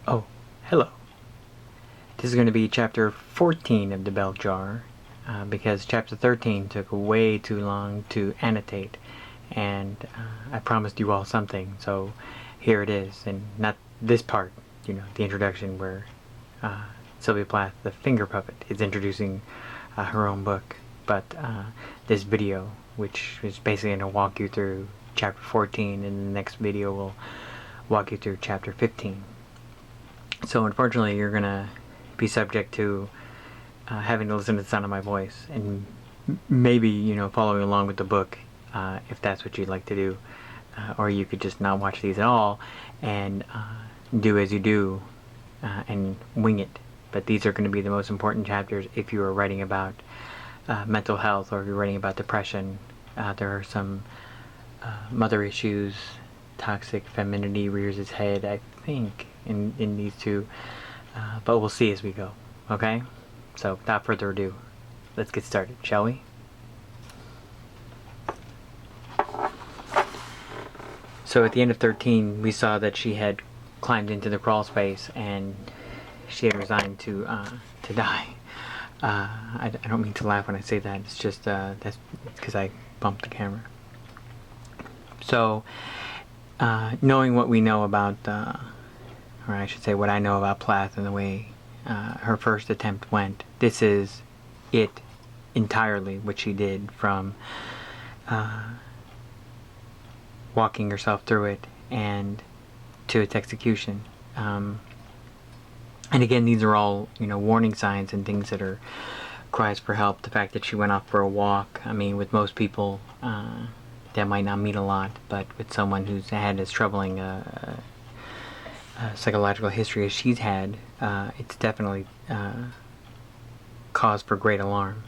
Oh, hello. This is going to be chapter 14 of The Bell Jar, because chapter 13 took way too long to annotate, and I promised you all something, so here it is, and not this part, the introduction where Sylvia Plath, the finger puppet, is introducing her own book, but this video, which is basically going to walk you through chapter 14, and the next video will walk you through chapter 15. So unfortunately, you're going to be subject to having to listen to the sound of my voice, and maybe, following along with the book, if that's what you'd like to do. Or you could just not watch these at all and do as you do and wing it. But these are going to be the most important chapters if you are writing about mental health, or if you're writing about depression. There are some mother issues. Toxic femininity rears its head, I think, in these two. But we'll see as we go. Okay? So without further ado, let's get started, shall we? So at the end of 13, we saw that she had climbed into the crawl space and she had resigned to die. I don't mean to laugh when I say that. It's just that's because I bumped the camera. So knowing what we know about, or I should say what I know about Plath and the way her first attempt went, this is it entirely, what she did, from walking herself through it and to its execution. And again, these are all, warning signs and things that are cries for help. The fact that she went off for a walk, I mean, with most people, that might not mean a lot, but with someone who's had as troubling psychological history as she's had, it's definitely cause for great alarm.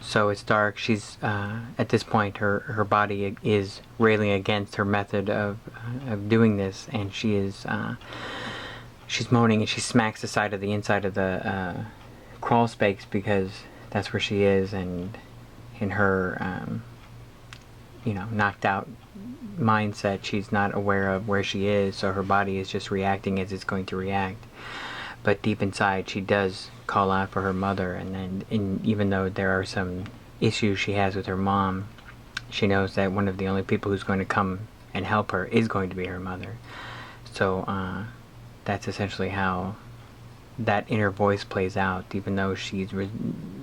So it's dark. She's at this point, her body is railing against her method of doing this, and she is she's moaning, and she smacks the side of the inside of the crawl space because that's where she is, and in her knocked out mindset, she's not aware of where she is, so her body is just reacting as it's going to react. But deep inside, she does call out for her mother, and even though there are some issues she has with her mom, she knows that one of the only people who's going to come and help her is going to be her mother. So that's essentially how that inner voice plays out. Even though she's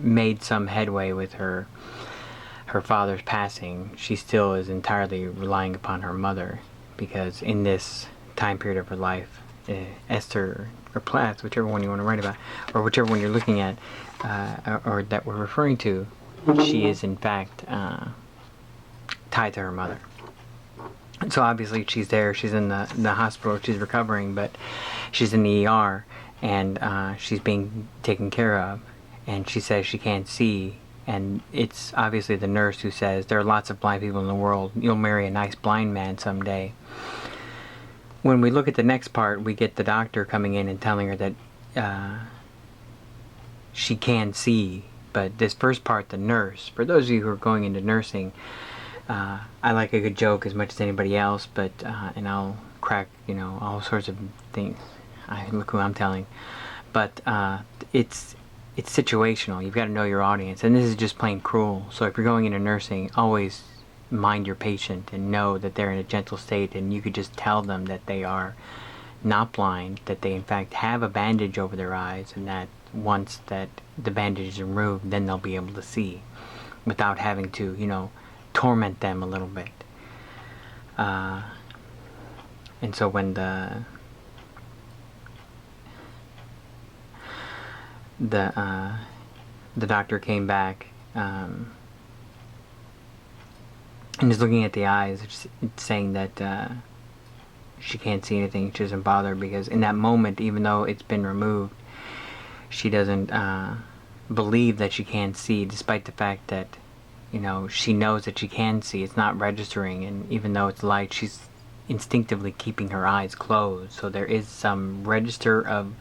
made some headway with her father's passing, she still is entirely relying upon her mother, because in this time period of her life, Esther or Plath, whichever one you want to write about, or whichever one you're looking at, or that we're referring to, she is in fact tied to her mother. So obviously she's there, she's in the hospital, she's recovering, but she's in the ER, and she's being taken care of, and she says she can't see. And it's obviously the nurse who says, there are lots of blind people in the world. You'll marry a nice blind man someday. When we look at the next part, we get the doctor coming in and telling her that she can see. But this first part, the nurse, for those of you who are going into nursing, I like a good joke as much as anybody else, but and I'll crack, all sorts of things. Look who I'm telling. But it's situational. You've got to know your audience, and this is just plain cruel. So if you're going into nursing, always mind your patient and know that they're in a gentle state, and you could just tell them that they are not blind, that they in fact have a bandage over their eyes, and that once that the bandage is removed, then they'll be able to see without having to, torment them a little bit. And so when the doctor came back and is looking at the eyes, it's saying that she can't see anything. She doesn't bother, because in that moment, even though it's been removed, she doesn't believe that she can't see, despite the fact that she knows that she can see. It's not registering, and even though it's light, she's instinctively keeping her eyes closed. So there is some register of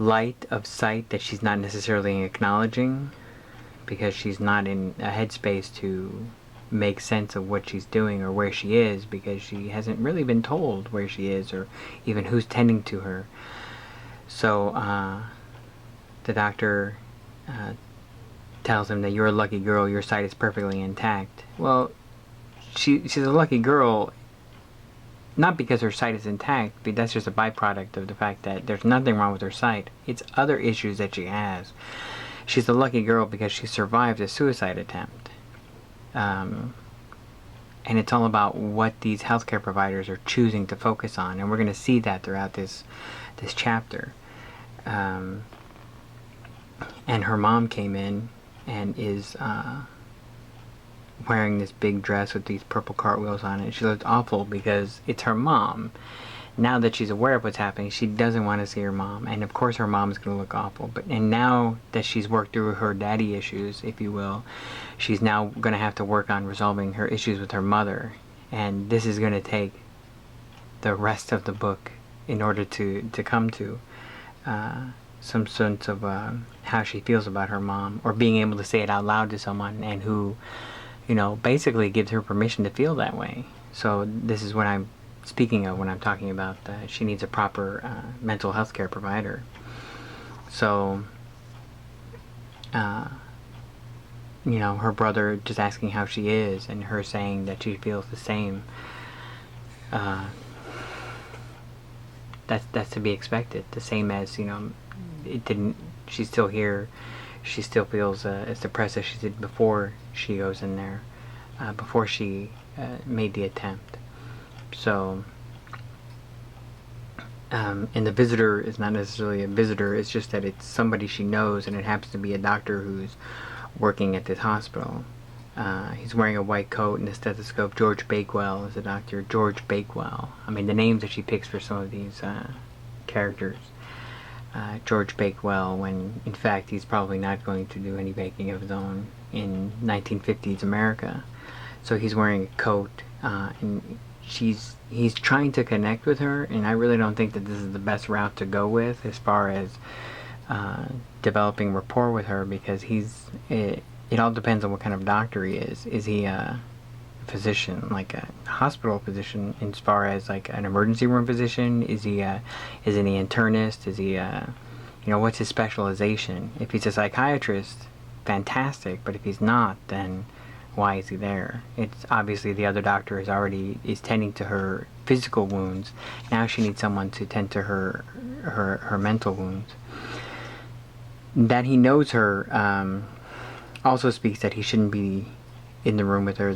light of sight that she's not necessarily acknowledging, because she's not in a headspace to make sense of what she's doing or where she is, because she hasn't really been told where she is or even who's tending to her. So the doctor tells him that you're a lucky girl, your sight is perfectly intact. Well, she's a lucky girl not because her sight is intact, but that's just a byproduct of the fact that there's nothing wrong with her sight. It's other issues that she has. She's a lucky girl because she survived a suicide attempt. And it's all about what these healthcare providers are choosing to focus on, and we're going to see that throughout this chapter. And her mom came in and is wearing this big dress with these purple cartwheels on it. She looked awful because it's her mom. Now that she's aware of what's happening, she doesn't want to see her mom, and of course her mom is going to look awful. And now that she's worked through her daddy issues, if you will, she's now going to have to work on resolving her issues with her mother, and this is going to take the rest of the book in order to come to some sense of how she feels about her mom, or being able to say it out loud to someone, and who, basically gives her permission to feel that way. So this is what I'm speaking of when I'm talking about she needs a proper mental health care provider. So, her brother just asking how she is, and her saying that she feels the same. That's to be expected. The same as, it didn't. She's still here. She still feels as depressed as she did before she goes in there, before she made the attempt. So, and the visitor is not necessarily a visitor, it's just that it's somebody she knows, and it happens to be a doctor who's working at this hospital. He's wearing a white coat and a stethoscope. George Bakewell is the doctor. George Bakewell. I mean, the names that she picks for some of these characters. George Bakewell, when in fact he's probably not going to do any baking of his own in 1950s America. So he's wearing a coat, and he's trying to connect with her, and I really don't think that this is the best route to go with as far as developing rapport with her, because it all depends on what kind of doctor he is. Is he a physician, like a hospital physician, as far as like an emergency room physician? Is he an internist? Is he what's his specialization? If he's a psychiatrist, fantastic, but if he's not, then why is he there? It's obviously the other doctor is tending to her physical wounds. Now she needs someone to tend to her mental wounds. That he knows her also speaks that he shouldn't be in the room with her,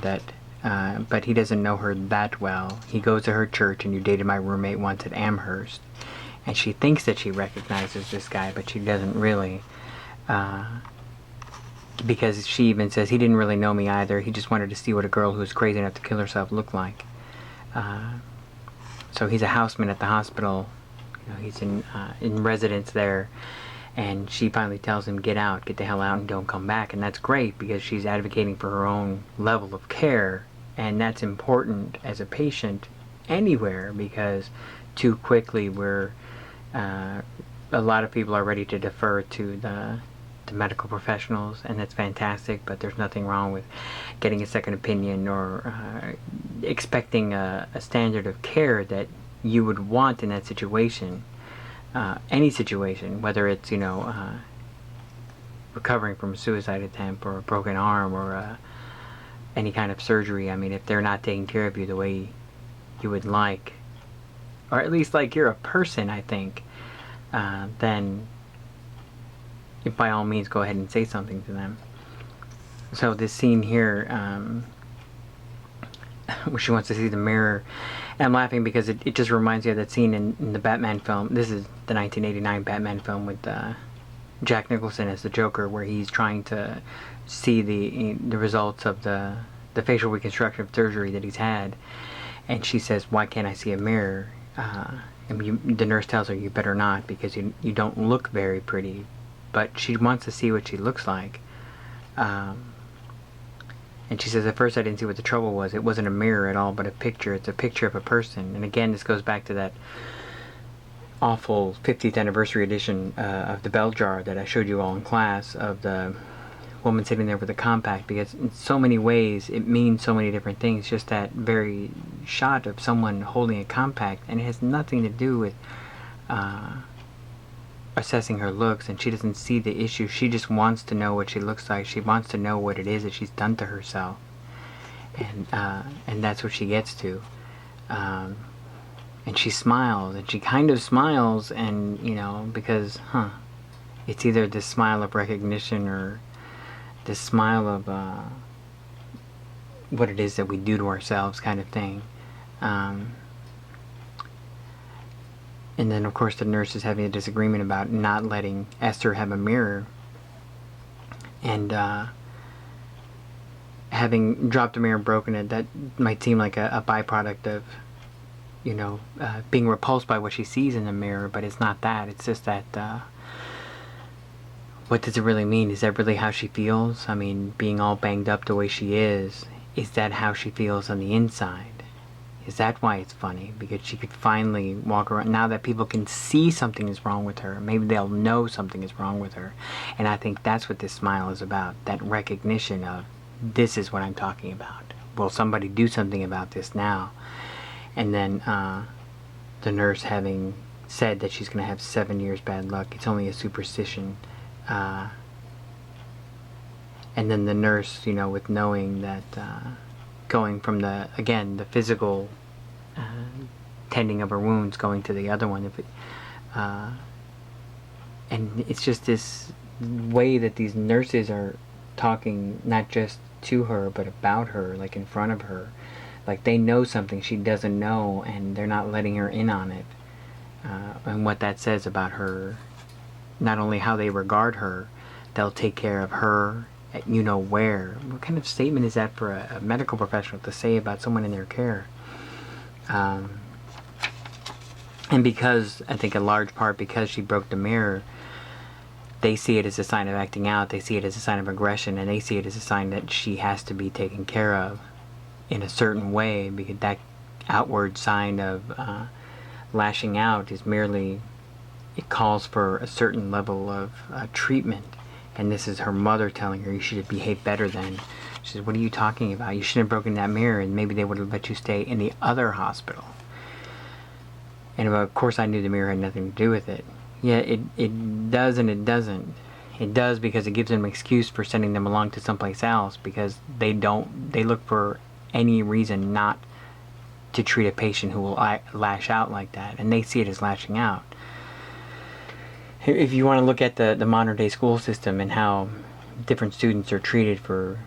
but he doesn't know her that well. He goes to her church, and you dated my roommate once at Amherst, and she thinks that she recognizes this guy, but she doesn't really, because she even says he didn't really know me either. He just wanted to see what a girl who was crazy enough to kill herself looked like. So he's a houseman at the hospital. He's in residence there. And she finally tells him, get out, get the hell out, and don't come back. And that's great, because she's advocating for her own level of care. And that's important as a patient anywhere, because too quickly a lot of people are ready to defer to the medical professionals, and that's fantastic, but there's nothing wrong with getting a second opinion, or expecting a standard of care that you would want in that situation. Any situation, whether it's recovering from a suicide attempt, or a broken arm, or any kind of surgery. I mean, if they're not taking care of you the way you would like, or at least like you're a person, I think, then by all means go ahead and say something to them. So this scene here, where she wants to see the mirror, and I'm laughing because it just reminds me of that scene in the Batman film. This is the 1989 Batman film with Jack Nicholson as the Joker, where he's trying to see the results of the facial reconstructive surgery that he's had, and she says, why can't I see a mirror? And the nurse tells her, you better not, because you don't look very pretty. But she wants to see what she looks like. And she says, at first I didn't see what the trouble was. It wasn't a mirror at all, but a picture. It's a picture of a person. And again, this goes back to that awful 50th anniversary edition of the Bell Jar that I showed you all in class, of woman sitting there with a compact, because in so many ways it means so many different things. Just that very shot of someone holding a compact, and it has nothing to do with assessing her looks, and she doesn't see the issue. She just wants to know what she looks like. She wants to know what it is that she's done to herself, and that's what she gets to. And she smiles, and she kind of smiles, and because it's either this smile of recognition or this smile of what it is that we do to ourselves, kind of thing. And then, of course, the nurse is having a disagreement about not letting Esther have a mirror. And having dropped a mirror and broken it, that might seem like a byproduct of, being repulsed by what she sees in the mirror, but it's not that. It's just that, what does it really mean? Is that really how she feels? I mean, being all banged up the way she is that how she feels on the inside? Is that why it's funny? Because she could finally walk around, now that people can see something is wrong with her, maybe they'll know something is wrong with her. And I think that's what this smile is about, that recognition of, this is what I'm talking about. Will somebody do something about this now? And then the nurse having said that she's going to have 7 years bad luck, it's only a superstition. And then the nurse, with knowing that going from the physical tending of her wounds, going to the other one, and it's just this way that these nurses are talking, not just to her but about her, like in front of her, like they know something she doesn't know, and they're not letting her in on it, and what that says about her, not only how they regard her, they'll take care of her at where. What kind of statement is that for a medical professional to say about someone in their care? And because, I think a large part because she broke the mirror, they see it as a sign of acting out, they see it as a sign of aggression, and they see it as a sign that she has to be taken care of in a certain way, because that outward sign of lashing out is merely, it calls for a certain level of treatment. And this is her mother telling her, you should behave better then. She says, what are you talking about? You shouldn't have broken that mirror, and maybe they would have let you stay in the other hospital. And of course I knew the mirror had nothing to do with it. Yeah, it does and it doesn't. It does because it gives them an excuse for sending them along to someplace else, because they look for any reason not to treat a patient who will lash out like that, and they see it as lashing out. If you want to look at the modern day school system and how different students are treated for,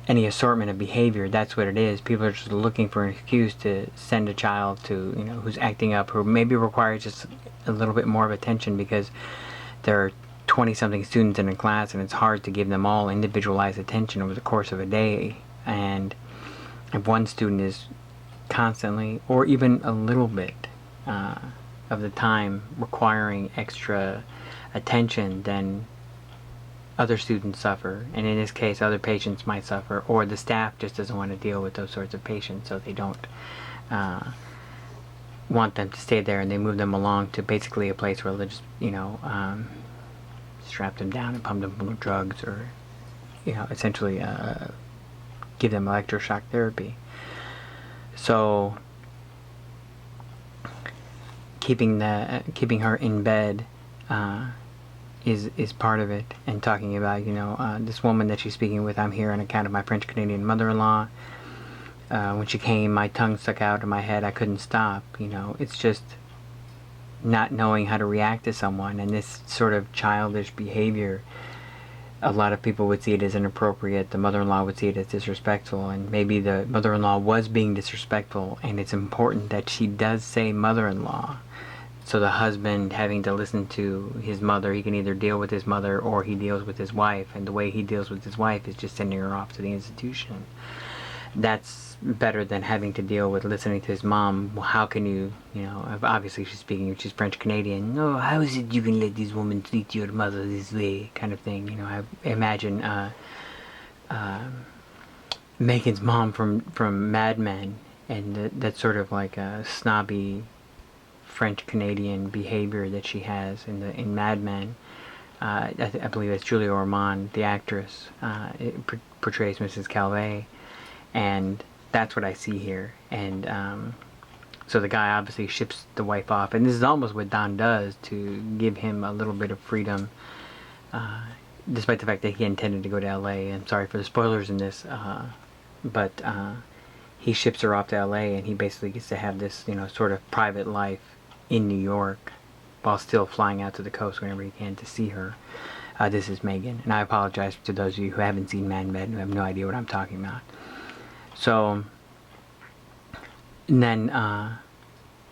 any assortment of behavior, that's what it is. People are just looking for an excuse to send a child to, who's acting up, who maybe requires just a little bit more of attention, because there are 20-something students in a class, and it's hard to give them all individualized attention over the course of a day. And if one student is constantly, or even a little bit, of the time requiring extra attention, then other students suffer, and in this case other patients might suffer, or the staff just doesn't want to deal with those sorts of patients, so they don't want them to stay there, and they move them along to basically a place where they'll just strap them down and pump them full of drugs, or essentially give them electroshock therapy. So keeping her in bed is part of it, and talking about this woman that she's speaking with. I'm here on account of my French Canadian mother-in-law. When she came, my tongue stuck out of my head. I couldn't stop. It's just not knowing how to react to someone, and this sort of childish behavior. A lot of people would see it as inappropriate. The mother-in-law would see it as disrespectful, and maybe the mother-in-law was being disrespectful, and it's important that she does say mother-in-law. So the husband having to listen to his mother, he can either deal with his mother or he deals with his wife, and the way he deals with his wife is just sending her off to the institution. That's better than having to deal with listening to his mom. Well, how can you, obviously she's French Canadian. No, how is it you can let this woman treat your mother this way, kind of thing. I imagine Megan's mom from Mad Men, and that sort of like a snobby French Canadian behavior that she has in Mad Men. I believe it's Julia Ormond, the actress, portrays Mrs. Calvé, and that's what I see here. And so the guy obviously ships the wife off, and this is almost what Don does to give him a little bit of freedom, despite the fact that he intended to go to L.A. I'm sorry for the spoilers in this, but he ships her off to L.A. and he basically gets to have this, sort of private life in New York, while still flying out to the coast whenever he can to see her. This is Megan, and I apologize to those of you who haven't seen Mad Men and who have no idea what I'm talking about. So, and then,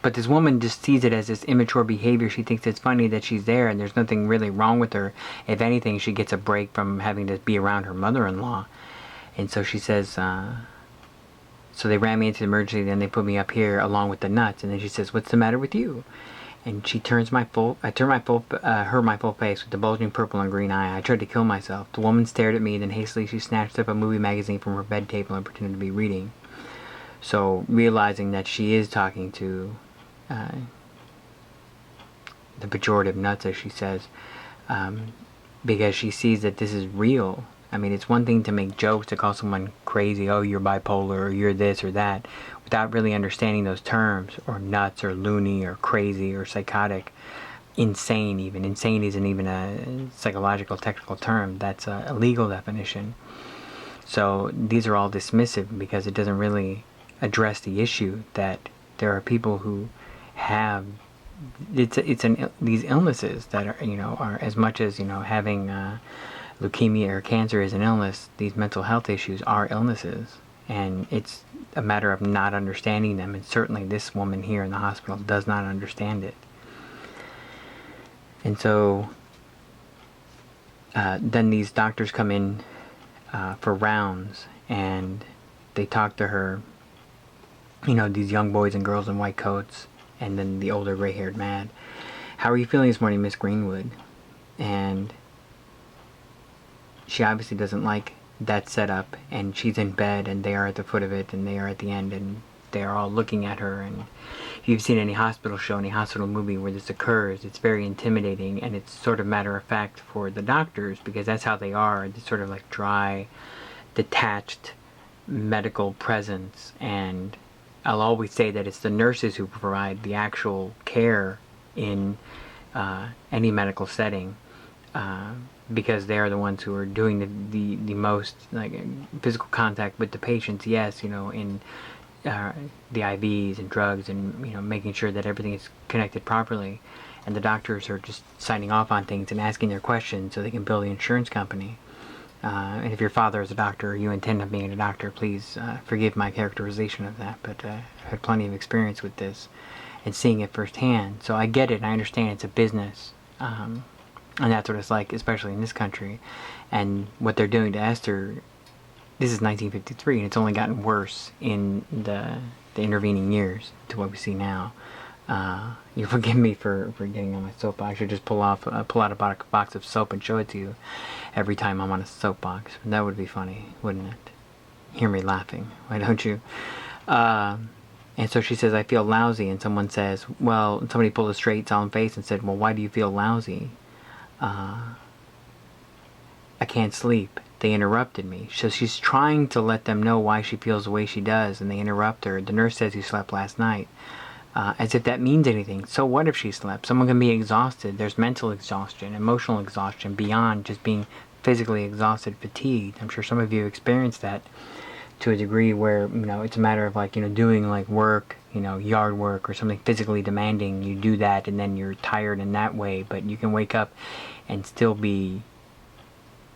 but this woman just sees it as this immature behavior. She thinks it's funny that she's there, and there's nothing really wrong with her. If anything, she gets a break from having to be around her mother-in-law. And so she says, so they ran me into the emergency, then they put me up here along with the nuts. And then she says, "What's the matter with you?" And she turns my full face with the bulging purple and green eye. I tried to kill myself. The woman stared at me, then hastily she snatched up a movie magazine from her bed table and pretended to be reading. So, realizing that she is talking to the pejorative nuts, as she says, because she sees that this is real. I mean, it's one thing to make jokes, to call someone crazy, oh, you're bipolar, or you're this or that, without really understanding those terms, or nuts, or loony, or crazy, or psychotic, insane even. Insane isn't even a psychological technical term, that's a legal definition. So these are all dismissive because it doesn't really address the issue that there are people who have these illnesses that are as much as having leukemia or cancer is an illness. These mental health issues are illnesses, and it's a matter of not understanding them, and certainly this woman here in the hospital does not understand it. And so then these doctors come in for rounds, and they talk to her, these young boys and girls in white coats, and then the older gray-haired man. "How are you feeling this morning, Miss Greenwood?" And she obviously doesn't like that setup, and she's in bed, and they are at the foot of it, and they are at the end, and they are all looking at her. And if you've seen any hospital show, any hospital movie where this occurs, it's very intimidating, and it's sort of matter of fact for the doctors, because that's how they are. It's sort of like dry, detached medical presence. And I'll always say that it's the nurses who provide the actual care in any medical setting, because they are the ones who are doing the most physical contact with the patients. Yes, in the IVs and drugs, and making sure that everything is connected properly, and the doctors are just signing off on things and asking their questions so they can bill the insurance company. And if your father is a doctor, or you intend on being a doctor, please forgive my characterization of that, but I've had plenty of experience with this and seeing it firsthand. So I get it, and I understand it's a business, and that's what it's like, especially in this country. And what they're doing to Esther, this is 1953, and it's only gotten worse in the intervening years to what we see now. You forgive me for getting on my soapbox. I should just pull out a box of soap and show it to you every time I'm on a soapbox. That would be funny, wouldn't it? Hear me laughing, why don't you? And so she says, "I feel lousy," and someone says, well, somebody pulled a straight, solemn face and said, "Well, why do you feel lousy?" "I can't sleep. They interrupted me." So she's trying to let them know why she feels the way she does, and they interrupt her. "The nurse says you slept last night." As if that means anything. So what if she slept? Someone can be exhausted. There's mental exhaustion, emotional exhaustion, beyond just being physically exhausted, fatigued. I'm sure some of you have experienced that to a degree where, it's a matter of doing work, yard work or something physically demanding. You do that and then you're tired in that way, but you can wake up and still be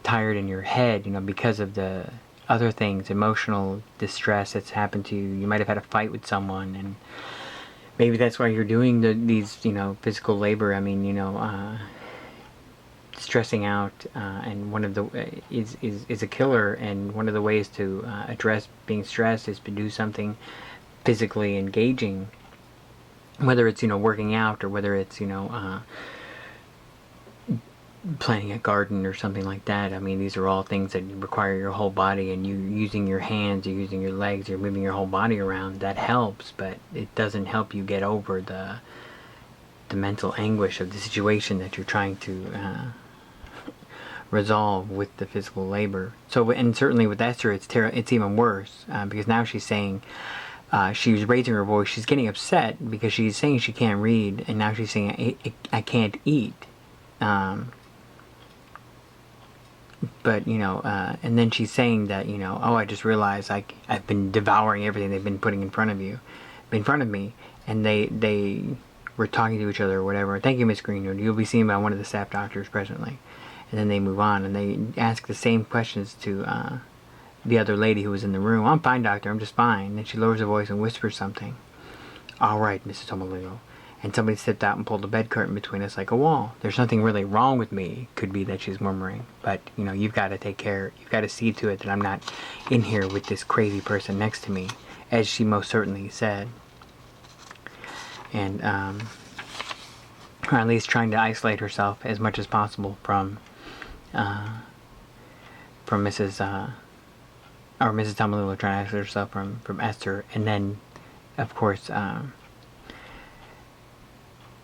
tired in your head, because of the other things, emotional distress that's happened to you. You might have had a fight with someone, and maybe that's why you're doing these, physical labor. I mean, stressing out, and one of the is a killer. And one of the ways to address being stressed is to do something physically engaging, whether it's working out, or whether it's planting a garden or something like that. I mean, these are all things that require your whole body, and you using your hands, you're using your legs, you're moving your whole body around. That helps, but it doesn't help you get over the mental anguish of the situation that you're trying to resolve with the physical labor. So, and certainly with Esther, it's even worse, because now she's saying, she was raising her voice. She's getting upset because she's saying she can't read, and now she's saying, I can't eat. But, and then she's saying that, oh, I just realized I've been devouring everything they've been putting in front of me, and they were talking to each other or whatever. Thank you, Miss Greenwood. You'll be seen by one of the staff doctors presently. And then they move on, and they ask the same questions to the other lady who was in the room. I'm fine, doctor. I'm just fine. And she lowers her voice and whispers something. All right, Mrs. Tomolino. And somebody stepped out and pulled the bed curtain between us like a wall. There's nothing really wrong with me, could be that she's murmuring. But, you've got to take care. You've got to see to it that I'm not in here with this crazy person next to me, as she most certainly said. And, or at least trying to isolate herself as much as possible from Mrs. Or Mrs. Tomolino, trying to isolate herself from Esther. And then, of course,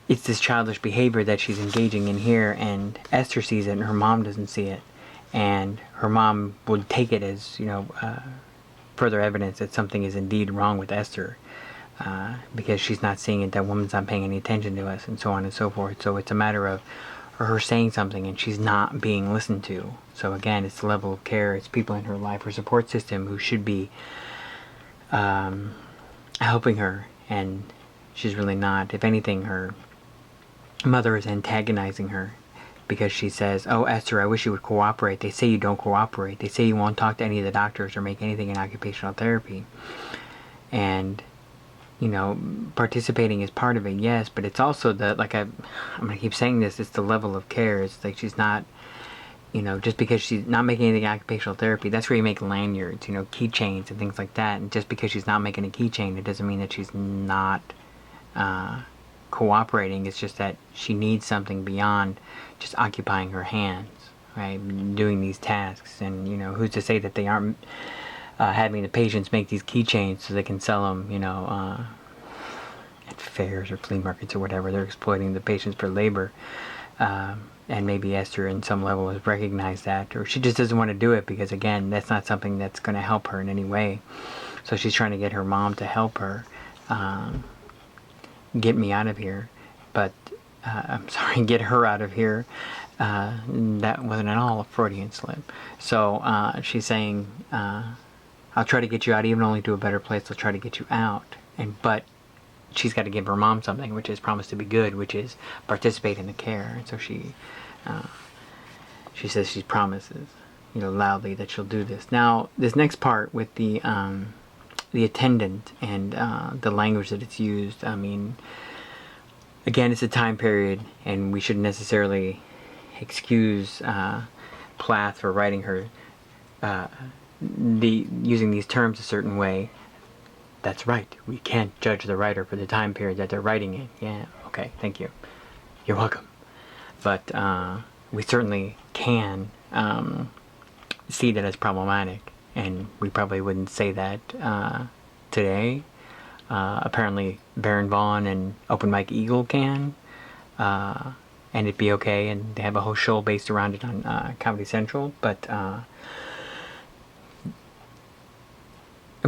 it's this childish behavior that she's engaging in here, and Esther sees it and her mom doesn't see it, and her mom would take it as further evidence that something is indeed wrong with Esther, because she's not seeing it, that woman's not paying any attention to us, and so on and so forth. So it's a matter of her saying something and she's not being listened to. So again, it's the level of care, it's people in her life, her support system, who should be helping her, and she's really not. If anything, her mother is antagonizing her, because she says, oh, Esther, I wish you would cooperate. They say you don't cooperate. They say you won't talk to any of the doctors or make anything in occupational therapy. And, participating is part of it, yes, but it's also I'm going to keep saying this, it's the level of care. It's like she's not, just because she's not making anything in occupational therapy, that's where you make lanyards, keychains and things like that. And just because she's not making a keychain, it doesn't mean that she's not cooperating. It's just that she needs something beyond just occupying her hands, right, doing these tasks. And who's to say that they aren't having the patients make these keychains so they can sell them at fairs or flea markets or whatever. They're exploiting the patients for labor, and maybe Esther in some level has recognized that, or she just doesn't want to do it because, again, that's not something that's going to help her in any way. So she's trying to get her mom to help her get me out of here, but I'm sorry, get her out of here. That wasn't at all a Freudian slip. So she's saying, I'll try to get you out, even only to a better place. I'll try to get you out. But she's got to give her mom something, which is promised to be good, which is participate in the care. And so she says, she promises, loudly, that she'll do this. Now, this next part with the attendant and the language that it's used, I mean, again, it's a time period, and we shouldn't necessarily excuse Plath for writing her using these terms a certain way. That's right. We can't judge the writer for the time period that they're writing in. Yeah, okay, thank you. You're welcome. But we certainly can see that as problematic, and we probably wouldn't say that today. Apparently Baron Vaughn and Open Mike Eagle can, and it'd be okay, and they have a whole show based around it on Comedy Central. But I'm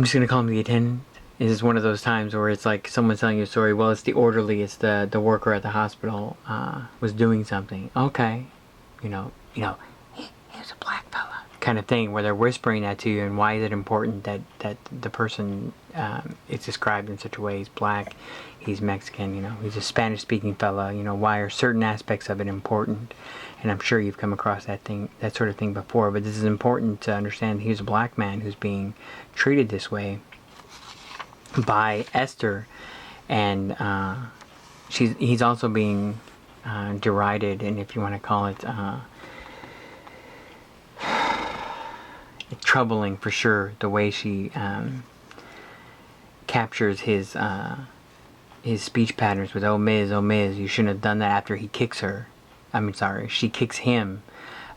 just gonna call him the attendant. This is one of those times where it's like someone's telling you a story. Well, it's the orderly, it's the worker at the hospital was doing something. Okay, he was a black fella, kind of thing, where they're whispering that to you. And why is it important that the person is described in such a way? He's black, he's Mexican, he's a Spanish-speaking fella. Why are certain aspects of it important? And I'm sure you've come across that sort of thing before. But this is important to understand. He's a black man who's being treated this way by Esther, and he's also being derided, and if you want to call it troubling for sure, the way she captures his speech patterns with oh Miz, you shouldn't have done that, after he kicks her. She kicks him.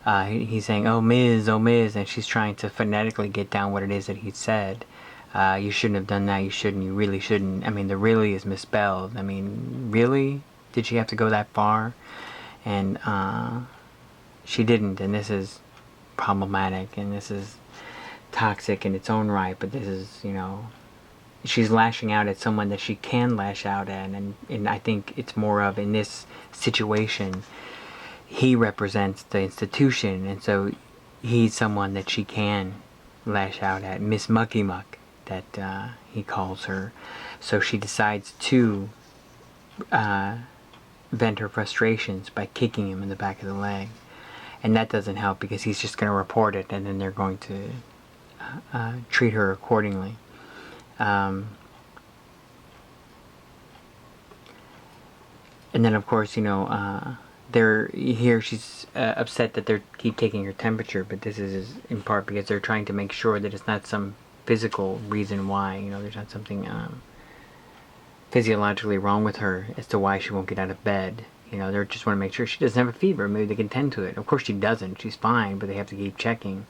He's saying oh Miz, and she's trying to phonetically get down what it is that he said. You shouldn't have done that, you shouldn't, you really shouldn't. The really is misspelled. Really? Did she have to go that far? And she didn't, and this is problematic, and this is toxic in its own right, but this is, she's lashing out at someone that she can lash out at, and I think it's more of, in this situation, he represents the institution, and so he's someone that she can lash out at, Miss Mucky Muck, that he calls her. So she decides to vent her frustrations by kicking him in the back of the leg. And that doesn't help, because he's just going to report it, and then they're going to treat her accordingly. And then, of course, she's upset that they keep taking her temperature, but this is in part because they're trying to make sure that it's not some physical reason why, there's not something physiologically wrong with her as to why she won't get out of bed. They just want to make sure she doesn't have a fever. Maybe they can tend to it. Of course she doesn't. She's fine, but they have to keep checking,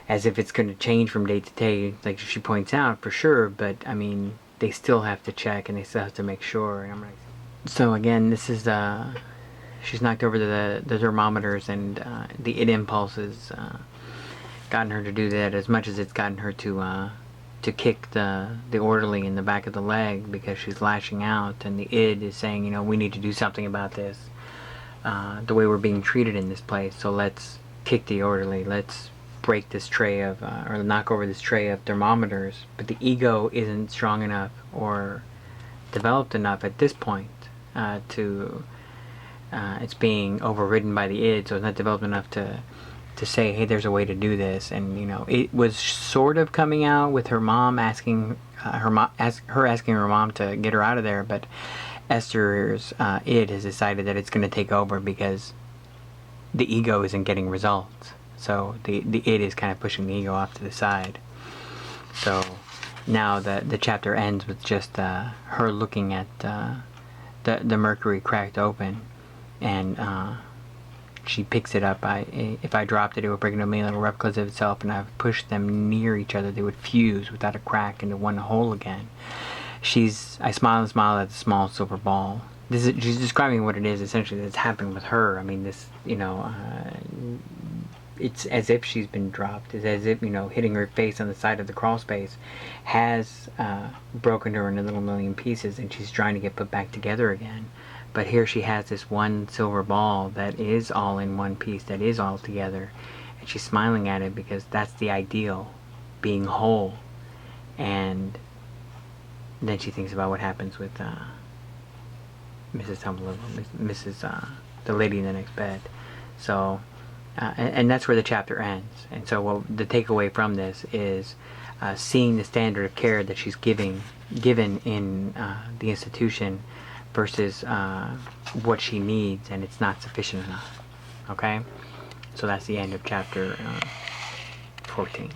as if it's going to change from day to day, like she points out, for sure. But I mean, they still have to check, and they still have to make sure. And so again, this is she's knocked over the thermometers, and the id impulse has gotten her to do that, as much as it's gotten her to kick the orderly in the back of the leg, because she's lashing out, and the id is saying, we need to do something about this, the way we're being treated in this place, so let's kick the orderly, let's break this tray of, or knock over this tray of thermometers. But the ego isn't strong enough or developed enough at this point it's being overridden by the id, so it's not developed enough to say, hey, there's a way to do this. And it was sort of coming out with her mom asking asking her mom to get her out of there, but Esther's id has decided that it's going to take over, because the ego isn't getting results. So the id is kind of pushing the ego off to the side. So now the chapter ends with just her looking at the mercury cracked open, and she picks it up. If I dropped it would break into a million little replicas of itself, and I've pushed them near each other, they would fuse without a crack into one whole again. I smile and smile at the small silver ball. She's describing what it is essentially that's happened with her. I mean, this, it's as if she's been dropped. It's as if, hitting her face on the side of the crawl space has broken her into little million pieces, and she's trying to get put back together again. But here she has this one silver ball that is all in one piece, that is all together, and she's smiling at it, because that's the ideal, being whole. And then she thinks about what happens with Mrs. Tumbleweed, the lady in the next bed. So, and that's where the chapter ends. And so the takeaway from this is seeing the standard of care that she's given in the institution versus what she needs, and it's not sufficient enough. Okay? So that's the end of chapter 14.